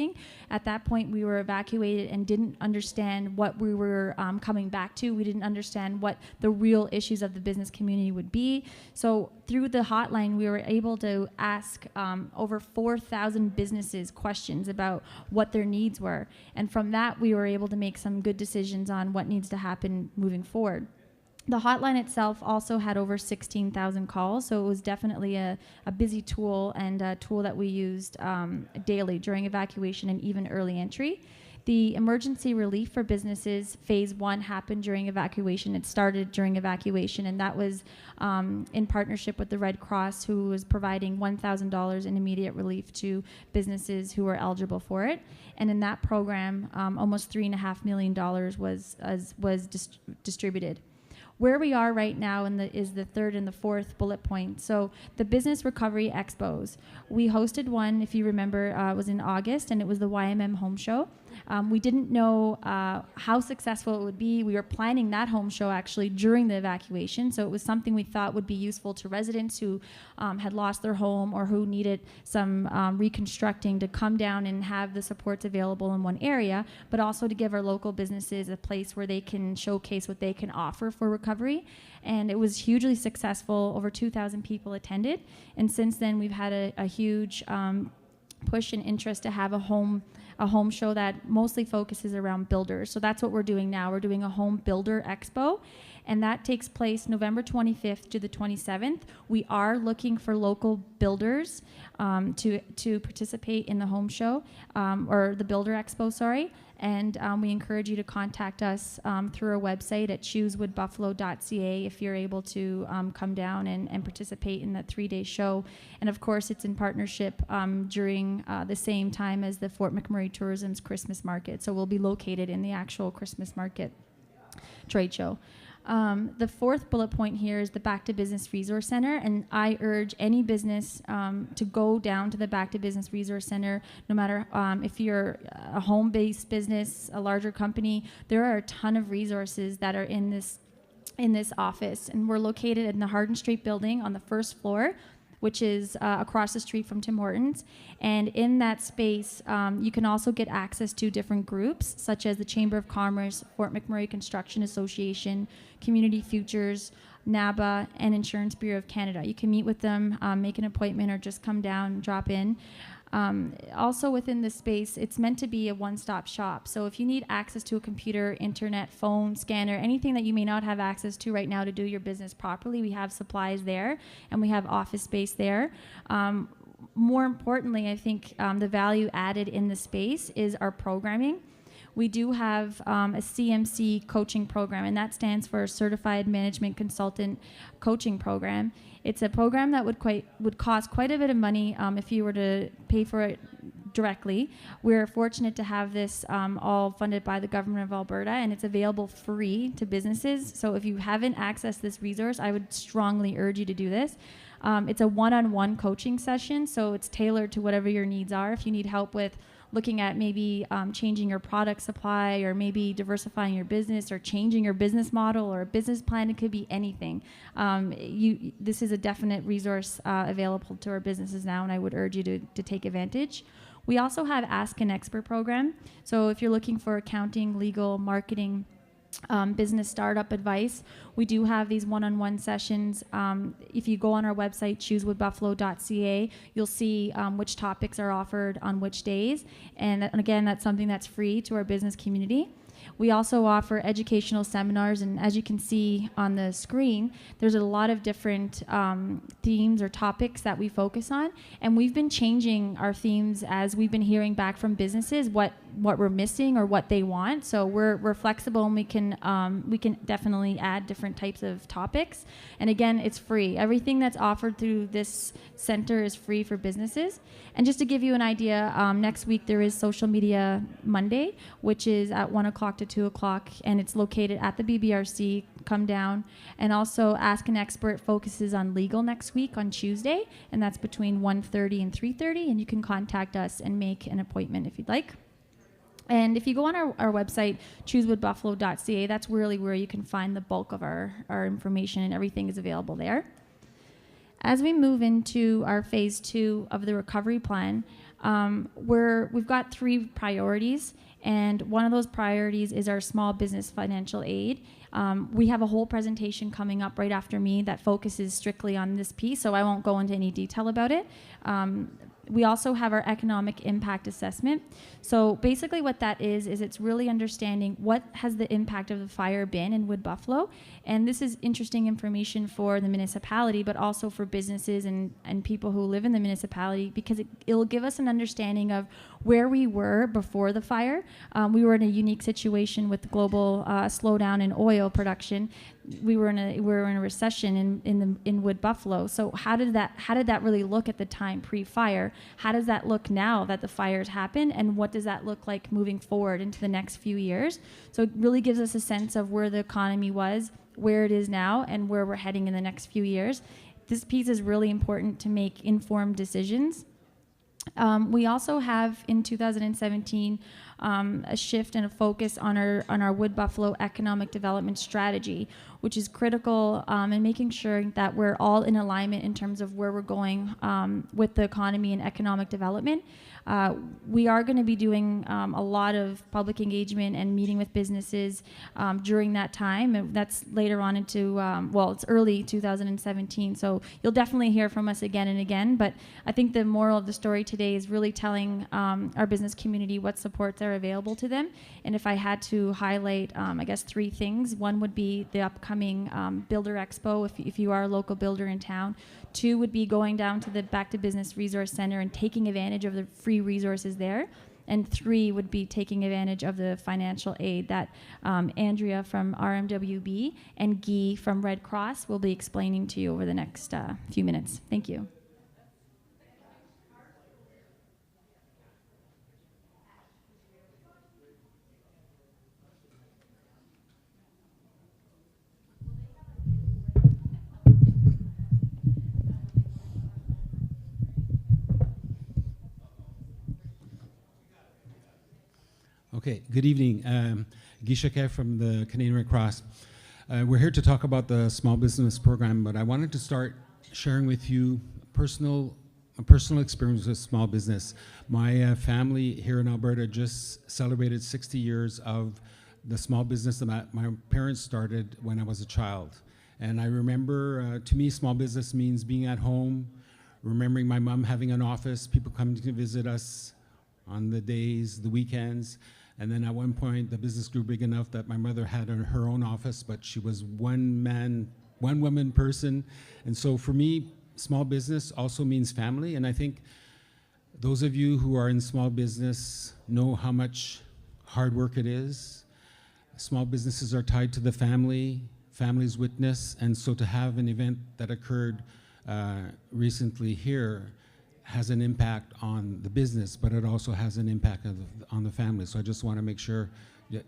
At that point, we were evacuated and didn't understand what we were coming back to. We didn't understand what the real issues of the business community would be. So through the hotline, we were able to ask over 4,000 businesses questions about what their needs were. And from that, we were able to make some good decisions on what needs to happen moving forward. The hotline itself also had over 16,000 calls, so it was definitely a busy tool and a tool that we used daily during evacuation and even early entry. The emergency relief for businesses, phase 1, happened during evacuation. It started during evacuation, and that was in partnership with the Red Cross, who was providing $1,000 in immediate relief to businesses who were eligible for it. And in that program, almost $3.5 million was distributed. Where we are right now is the third and the fourth bullet point. So the Business Recovery Expos. We hosted one, if you remember, it was in August, and it was the YMM Home Show. We didn't know how successful it would be. We were planning that home show actually during the evacuation, so it was something we thought would be useful to residents who had lost their home or who needed some reconstructing to come down and have the supports available in one area, but also to give our local businesses a place where they can showcase what they can offer for recovery. And it was hugely successful. Over 2,000 people attended, and since then we've had a huge push and interest to have a home show that mostly focuses around builders. So that's what we're doing now. We're doing a home builder expo, and that takes place November 25th to the 27th. We are looking for local builders to participate in the home show, or the builder expo, sorry. And we encourage you to contact us through our website at choosewoodbuffalo.ca if you're able to come down and participate in that 3-day show. And of course, it's in partnership during the same time as the Fort McMurray Tourism's Christmas Market. So we'll be located in the actual Christmas Market trade show. The fourth bullet point here is the Back to Business Resource Center, and I urge any business to go down to the Back to Business Resource Center, no matter if you're a home-based business, a larger company. There are a ton of resources that are in this office, and we're located in the Hardin Street building on the first floor, which is across the street from Tim Hortons. And in that space, you can also get access to different groups, such as the Chamber of Commerce, Fort McMurray Construction Association, Community Futures, NABA, and Insurance Bureau of Canada. You can meet with them, make an appointment, or just come down and drop in. Also within this space, it's meant to be a one-stop shop. So if you need access to a computer, internet, phone, scanner, anything that you may not have access to right now to do your business properly, we have supplies there, and we have office space there. More importantly, I think the value added in the space is our programming. We do have a CMC coaching program, and that stands for Certified Management Consultant Coaching Program. It's a program that would cost quite a bit of money if you were to pay for it directly. We're fortunate to have this all funded by the government of Alberta, and it's available free to businesses. So if you haven't accessed this resource, I would strongly urge you to do this. It's a one-on-one coaching session, so it's tailored to whatever your needs are. If you need help with looking at maybe changing your product supply, or maybe diversifying your business, or changing your business model, or a business plan, it could be anything. This is a definite resource available to our businesses now, and I would urge you to take advantage. We also have Ask an Expert program. So if you're looking for accounting, legal, marketing, business startup advice, we do have these one-on-one sessions. If you go on our website, choosewoodbuffalo.ca, you'll see which topics are offered on which days. And again, that's something that's free to our business community. We also offer educational seminars, and as you can see on the screen, there's a lot of different themes or topics that we focus on, and we've been changing our themes as we've been hearing back from businesses what we're missing or what they want. So we're flexible, and we can definitely add different types of topics. And again, it's free. Everything that's offered through this center is free for businesses. And just to give you an idea, next week there is Social Media Monday, which is at 1 o'clock to 2 o'clock, and it's located at the BBRC. Come down. And also Ask an Expert focuses on legal next week on Tuesday, and that's between 1:30 and 3:30, and you can contact us and make an appointment if you'd like. And if you go on our website, choosewoodbuffalo.ca, that's really where you can find the bulk of our information, and everything is available there. As we move into our phase 2 of the recovery plan, we've got 3 priorities, and one of those priorities is our small business financial aid. We have a whole presentation coming up right after me that focuses strictly on this piece, so I won't go into any detail about it. We also have our economic impact assessment. So basically what that is it's really understanding what has the impact of the fire been in Wood Buffalo. And this is interesting information for the municipality, but also for businesses and people who live in the municipality, because it'll give us an understanding of where we were before the fire. We were in a unique situation with the global slowdown in oil production. We were in a recession in Wood Buffalo. So how did that really look at the time pre-fire? How does that look now that the fires happen, and what does that look like moving forward into the next few years? So it really gives us a sense of where the economy was, where it is now, and where we're heading in the next few years. This piece is really important to make informed decisions. We also have in 2017 a shift and a focus on our Wood Buffalo economic development strategy, which is critical in making sure that we're all in alignment in terms of where we're going with the economy and economic development. We are going to be doing a lot of public engagement and meeting with businesses during that time. And that's later on into, it's early 2017. So you'll definitely hear from us again and again. But I think the moral of the story today is really telling our business community what supports are available to them. And if I had to highlight, I guess, 3 things, one would be the upcoming Builder Expo, if you are a local builder in town. 2 would be going down to the Back to Business Resource Center and taking advantage of the free resources there. And 3 would be taking advantage of the financial aid that Andrea from RMWB and Guy from Red Cross will be explaining to you over the next few minutes. Thank you. Okay, good evening. Guy Chaquet from the Canadian Red Cross. We're here to talk about the small business program, but I wanted to start sharing with you a personal experience with small business. My family here in Alberta just celebrated 60 years of the small business that my parents started when I was a child. And I remember, to me, small business means being at home, remembering my mom having an office, people coming to visit us on the days, the weekends. And then at one point, the business grew big enough that my mother had her own office, but she was one woman person. And so for me, small business also means family. And I think those of you who are in small business know how much hard work it is. Small businesses are tied to the family, families witness. And so to have an event that occurred recently here has an impact on the business, but it also has an impact on the family. So I just want to make sure that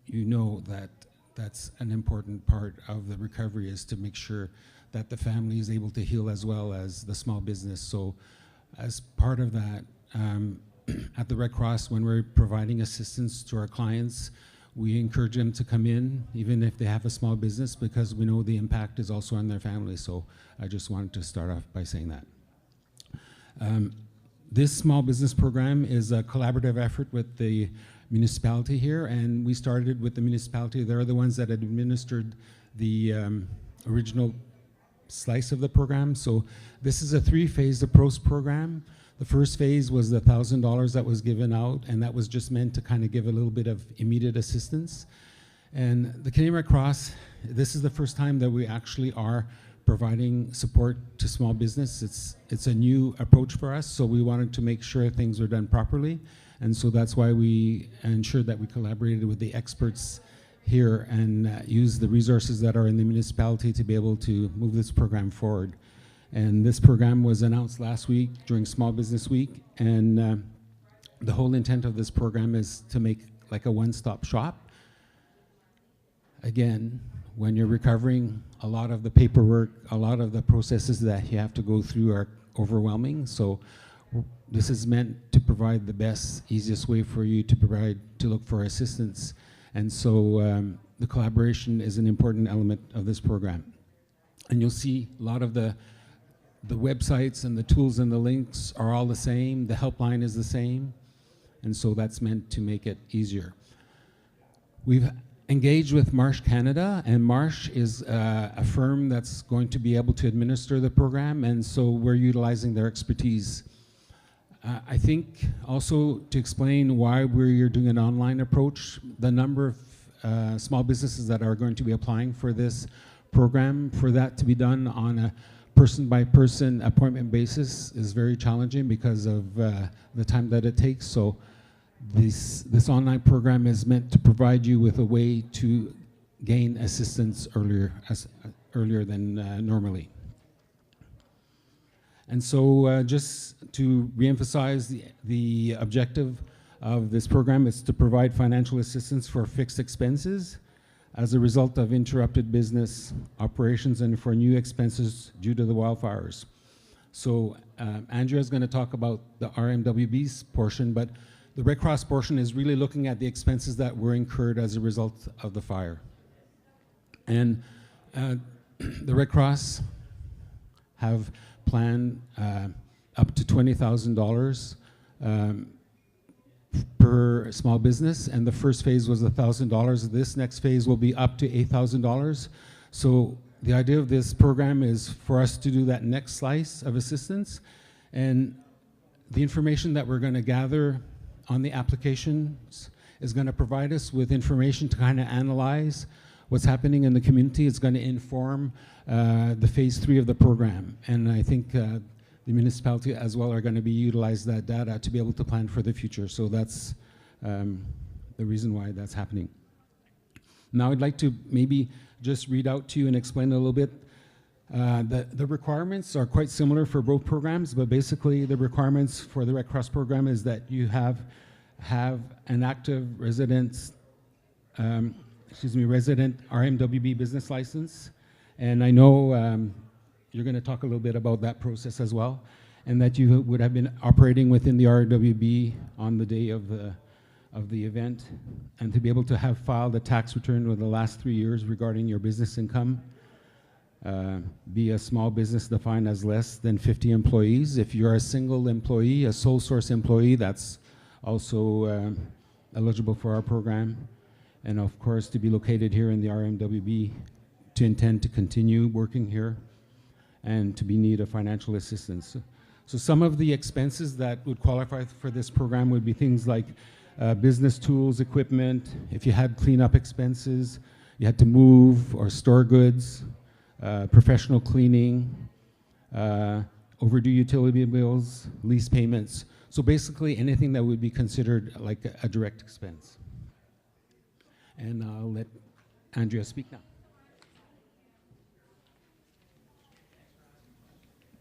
you know that that's an important part of the recovery, is to make sure that the family is able to heal as well as the small business. So as part of that, at the Red Cross, when we're providing assistance to our clients, we encourage them to come in, even if they have a small business, because we know the impact is also on their family. So I just wanted to start off by saying that. This small business program is a collaborative effort with the municipality here, and we started with the municipality. They're the ones that administered the original slice of the program. So this is a 3-phase approach program. The first phase was the $1,000 that was given out, and that was just meant to kind of give a little bit of immediate assistance. And the Canadian Red Cross, this is the first time that we actually are providing support to small business. It's a new approach for us, so we wanted to make sure things were done properly. And so that's why we ensured that we collaborated with the experts here and used the resources that are in the municipality to be able to move this program forward. And this program was announced last week during Small Business Week, and the whole intent of this program is to make like a one-stop shop. Again, when you're recovering, a lot of the paperwork, a lot of the processes that you have to go through are overwhelming. So this is meant to provide the best, easiest way for you to look for assistance. And so the collaboration is an important element of this program. And you'll see a lot of the websites and the tools and the links are all the same. The helpline is the same. And so that's meant to make it easier. We've engaged with Marsh Canada, and Marsh is a firm that's going to be able to administer the program, and so we're utilizing their expertise. I think also to explain why we're doing an online approach, the number of small businesses that are going to be applying for this program, for that to be done on a person-by-person appointment basis is very challenging because of the time that it takes. So this online program is meant to provide you with a way to gain assistance earlier than normally. And so just to reemphasize, the objective of this program is to provide financial assistance for fixed expenses as a result of interrupted business operations and for new expenses due to the wildfires. So Andrea is going to talk about the RMWB's portion, but the Red Cross portion is really looking at the expenses that were incurred as a result of the fire. And the Red Cross have planned up to $20,000 per small business, and the first phase was $1,000. This next phase will be up to $8,000. So the idea of this program is for us to do that next slice of assistance, and the information that we're going to gather on the applications is going to provide us with information to kind of analyze what's happening in the community. It's going to inform the phase 3 of the program, and I think the municipality as well are going to be utilize that data to be able to plan for the future. So that's the reason why that's happening. Now I'd like to maybe just read out to you and explain a little bit. The requirements are quite similar for both programs, but basically the requirements for the Red Cross program is that you have an active resident RMWB business license. And I know you're going to talk a little bit about that process as well, and that you would have been operating within the RMWB on the day of the event, and to be able to have filed a tax return within the last 3 years regarding your business income. Be a small business defined as less than 50 employees. If you're a single employee, a sole source employee, that's also eligible for our program. And of course, to be located here in the RMWB, to intend to continue working here, and to be in need of financial assistance. So some of the expenses that would qualify for this program would be things like business tools, equipment, if you had cleanup expenses, you had to move or store goods, professional cleaning, overdue utility bills, lease payments. So basically anything that would be considered like a direct expense. And I'll let Andrea speak now.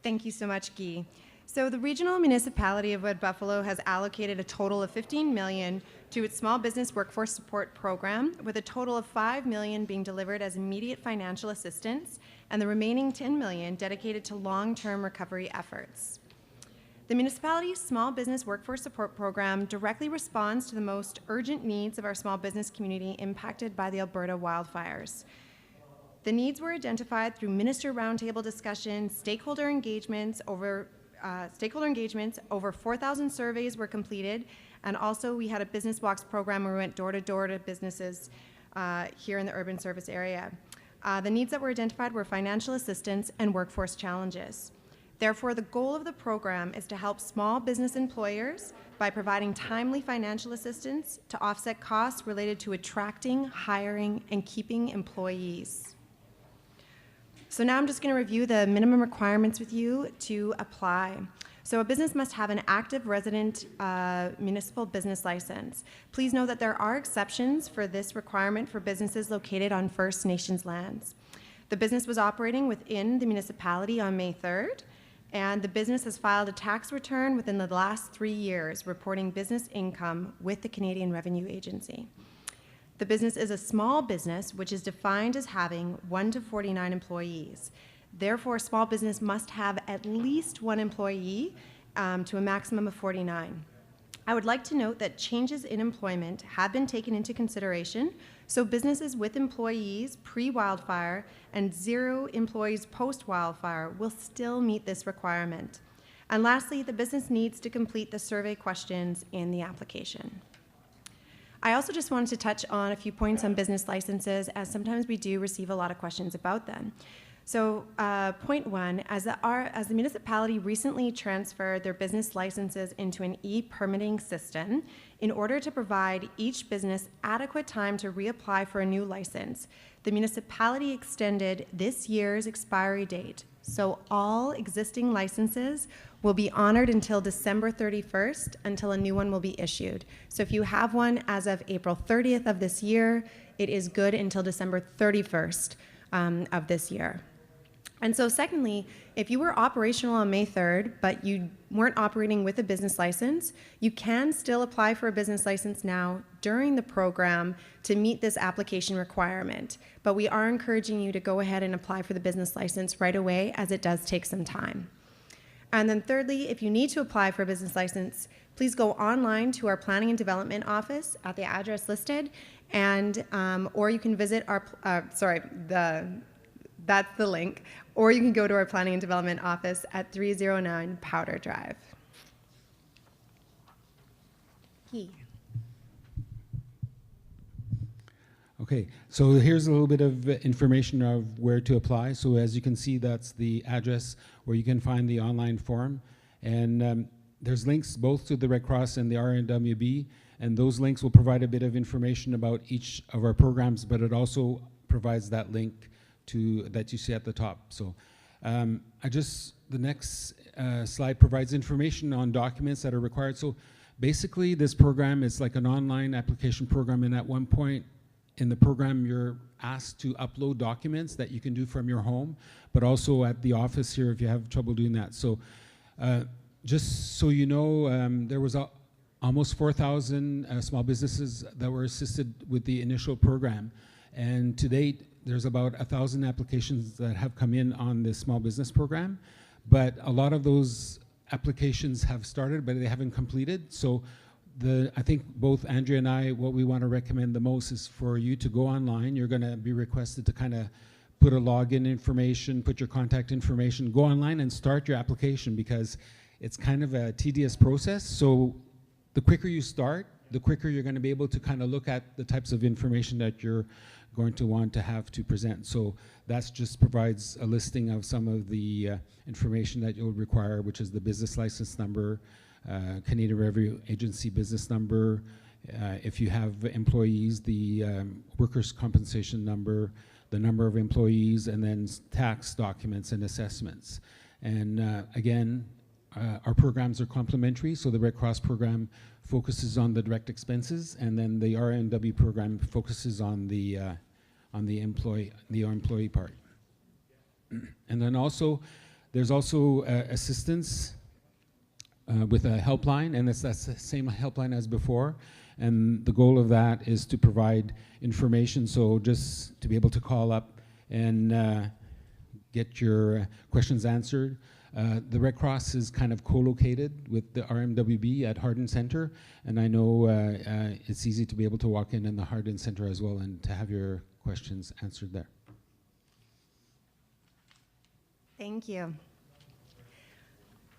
Thank you so much, Guy. So the regional municipality of Wood Buffalo has allocated a total of $15 million to its small business workforce support program, with a total of $5 million being delivered as immediate financial assistance, and the remaining $10 million dedicated to long-term recovery efforts. The municipality's small business workforce support program directly responds to the most urgent needs of our small business community impacted by the Alberta wildfires. The needs were identified through minister roundtable discussions, stakeholder engagements, over 4,000 surveys were completed, and also we had a business box program where we went door to door to businesses here in the urban service area. The needs that were identified were financial assistance and workforce challenges. Therefore, the goal of the program is to help small business employers by providing timely financial assistance to offset costs related to attracting, hiring, and keeping employees. So now I'm just going to review the minimum requirements with you to apply. So a business must have an active resident municipal business license. Please know that there are exceptions for this requirement for businesses located on First Nations lands. The business was operating within the municipality on May 3rd, and the business has filed a tax return within the last 3 years, reporting business income with the Canadian Revenue Agency. The business is a small business, which is defined as having 1 to 49 employees. Therefore, small business must have at least 1 employee to a maximum of 49. I would like to note that changes in employment have been taken into consideration, so businesses with employees pre-wildfire and 0 employees post-wildfire will still meet this requirement. And lastly, the business needs to complete the survey questions in the application. I also just wanted to touch on a few points on business licenses, as sometimes we do receive a lot of questions about them. So point one, as the municipality recently transferred their business licenses into an e-permitting system, in order to provide each business adequate time to reapply for a new license, the municipality extended this year's expiry date. So all existing licenses will be honored until December 31st, until a new one will be issued. So if you have one as of April 30th of this year, it is good until December 31st of this year. And so secondly, if you were operational on May 3rd, but you weren't operating with a business license, you can still apply for a business license now during the program to meet this application requirement. But we are encouraging you to go ahead and apply for the business license right away, as it does take some time. And then thirdly, if you need to apply for a business license, please go online to our Planning and Development Office at the address listed, and or you can visit our, that's the link, or you can go to our Planning and Development Office at 309 Powder Drive. Okay, so here's a little bit of information of where to apply. So as you can see, that's the address where you can find the online form. And there's links both to the Red Cross and the RMWB, and those links will provide a bit of information about each of our programs, but it also provides that link that you see at the top. So the next slide provides information on documents that are required. So basically this program is like an online application program, and at one point in the program you're asked to upload documents that you can do from your home, but also at the office here if you have trouble doing that. So just so you know, there was almost 4,000 small businesses that were assisted with the initial program, and to date there's about 1,000 applications that have come in on this small business program, but a lot of those applications have started, but they haven't completed. So I think both Andrea and I, what we want to recommend the most is for you to go online. You're going to be requested to kind of put a login information, put your contact information, go online and start your application, because it's kind of a tedious process. So the quicker you start, the quicker you're going to be able to kind of look at the types of information that you're going to want to have to present. So that just provides a listing of some of the information that you'll require, which is the business license number, Canadian Revenue Agency business number, if you have employees, the workers' compensation number, the number of employees, and then tax documents and assessments. And again, our programs are complementary, so the Red Cross program focuses on the direct expenses, and then the RMW program focuses on the employee part. And then also, there's also assistance with a helpline, and that's the same helpline as before. And the goal of that is to provide information, so just to be able to call up and get your questions answered. The Red Cross is kind of co-located with the RMWB at Hardin Center, and I know it's easy to be able to walk in the Hardin Center as well and to have your questions answered there. Thank you.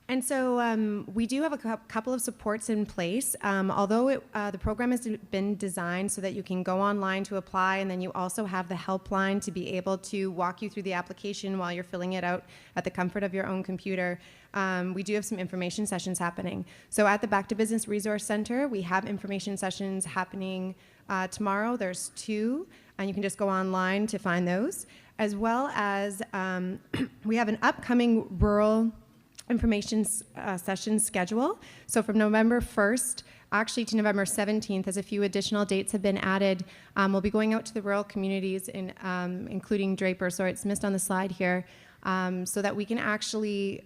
And so we do have a couple of supports in place. Although the program has been designed so that you can go online to apply, and then you also have the helpline to be able to walk you through the application while you're filling it out at the comfort of your own computer. We do have some information sessions happening. So at the Back to Business Resource Center, we have information sessions happening tomorrow. There's 2, and you can just go online to find those. As well as we have an upcoming rural information session schedule. So from November 1st, actually to November 17th, as a few additional dates have been added, we'll be going out to the rural communities, including Draper, sorry it's missed on the slide here, so that we can actually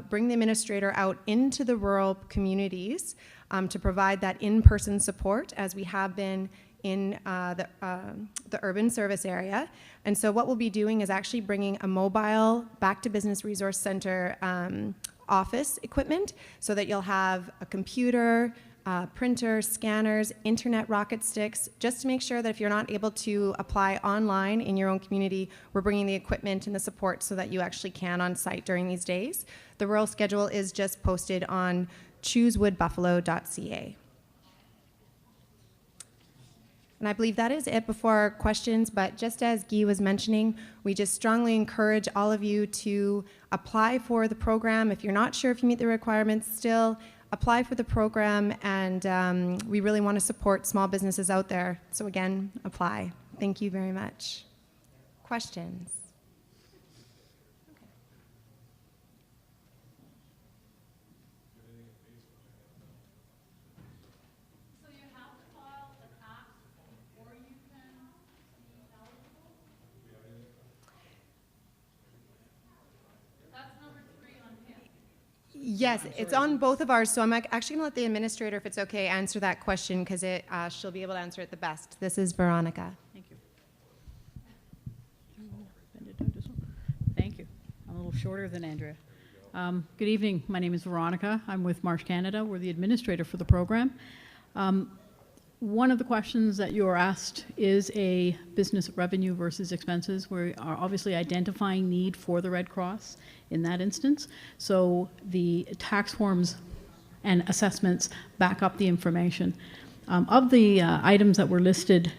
bring the administrator out into the rural communities to provide that in-person support, as we have been in the urban service area. And so what we'll be doing is actually bringing a mobile Back to Business Resource Center office equipment, so that you'll have a computer, printer, scanners, internet rocket sticks, just to make sure that if you're not able to apply online in your own community, we're bringing the equipment and the support so that you actually can on site during these days. The rural schedule is just posted on choosewoodbuffalo.ca. And I believe that is it before questions, but just as Guy was mentioning, we just strongly encourage all of you to apply for the program. If you're not sure if you meet the requirements still, apply for the program, and we really want to support small businesses out there. So again, apply. Thank you very much. Questions? Yes, it's on both of ours, so I'm actually going to let the administrator, if it's okay, answer that question because she'll be able to answer it the best. This is Veronica. Thank you. Thank you. I'm a little shorter than Andrea. Good evening. My name is Veronica. I'm with Marsh Canada. We're the administrator for the program. One of the questions that you are asked is a business revenue versus expenses. We are obviously identifying need for the Red Cross in that instance. So the tax forms and assessments back up the information. Of the items that were listed,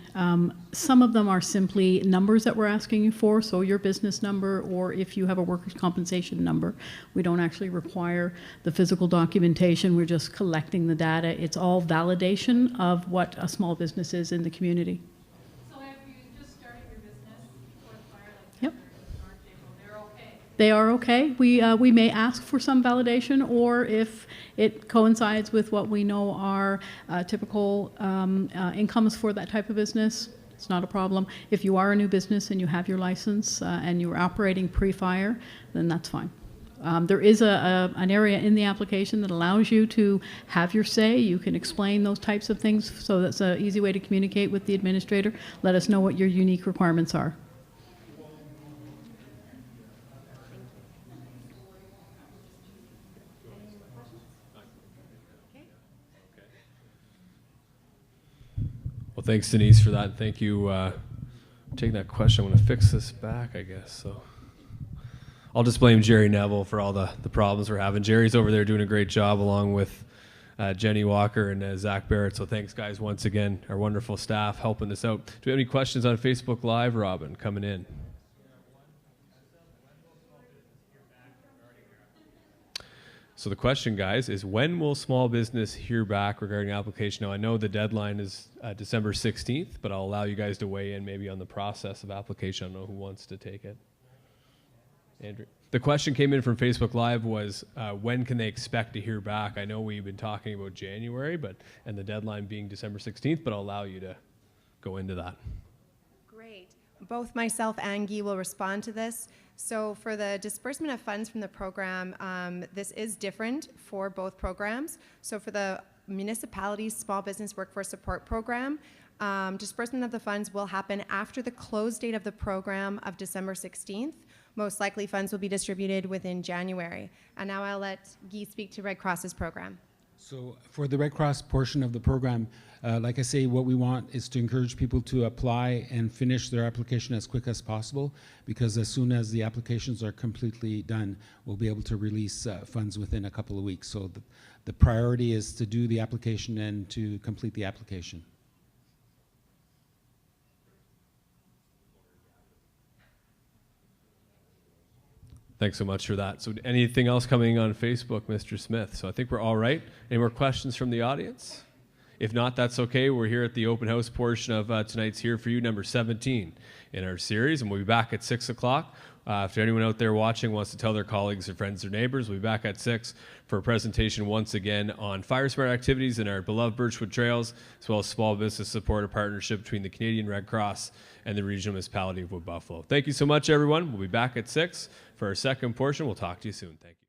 some of them are simply numbers that we're asking you for, so your business number, or if you have a workers' compensation number. We don't actually require the physical documentation, we're just collecting the data. It's all validation of what a small business is in the community. So if you just started your business before the fire, like Yep. they're okay? They are okay. We may ask for some validation, or if it coincides with what we know are typical incomes for that type of business, it's not a problem. If you are a new business and you have your license and you're operating pre-fire, then that's fine. There is an area in the application that allows you to have your say. You can explain those types of things, so that's an easy way to communicate with the administrator. Let us know what your unique requirements are. Well, thanks, Denise, for that. Thank you for taking that question. I'm going to fix this back, I guess. So I'll just blame Jerry Neville for all the problems we're having. Jerry's over there doing a great job along with Jenny Walker and Zach Barrett. So thanks, guys, once again, our wonderful staff helping us out. Do we have any questions on Facebook Live, Robin, coming in? So the question, guys, is when will small business hear back regarding application? Now, I know the deadline is December 16th, but I'll allow you guys to weigh in maybe on the process of application. I don't know who wants to take it. Andrew. The question came in from Facebook Live was, when can they expect to hear back? I know we've been talking about January, and the deadline being December 16th, but I'll allow you to go into that. Great. Both myself and Guy will respond to this. So for the disbursement of funds from the program, this is different for both programs. So for the municipality's Small Business Workforce Support Program, disbursement of the funds will happen after the close date of the program of December 16th. Most likely funds will be distributed within January. And now I'll let Guy speak to Red Cross's program. So for the Red Cross portion of the program, like I say, what we want is to encourage people to apply and finish their application as quick as possible, because as soon as the applications are completely done, we'll be able to release funds within a couple of weeks. So the priority is to do the application and to complete the application. Thanks so much for that. So anything else coming on Facebook, Mr. Smith? So I think we're all right. Any more questions from the audience? If not, that's okay. We're here at the open house portion of tonight's Here For You, number 17 in our series, and we'll be back at 6 o'clock. If anyone out there watching wants to tell their colleagues, their friends, their neighbors, we'll be back at 6 for a presentation once again on FireSmart activities in our beloved Birchwood Trails, as well as small business support, a partnership between the Canadian Red Cross and the regional municipality of Wood Buffalo. Thank you so much, everyone. We'll be back at 6 for our second portion. We'll talk to you soon. Thank you.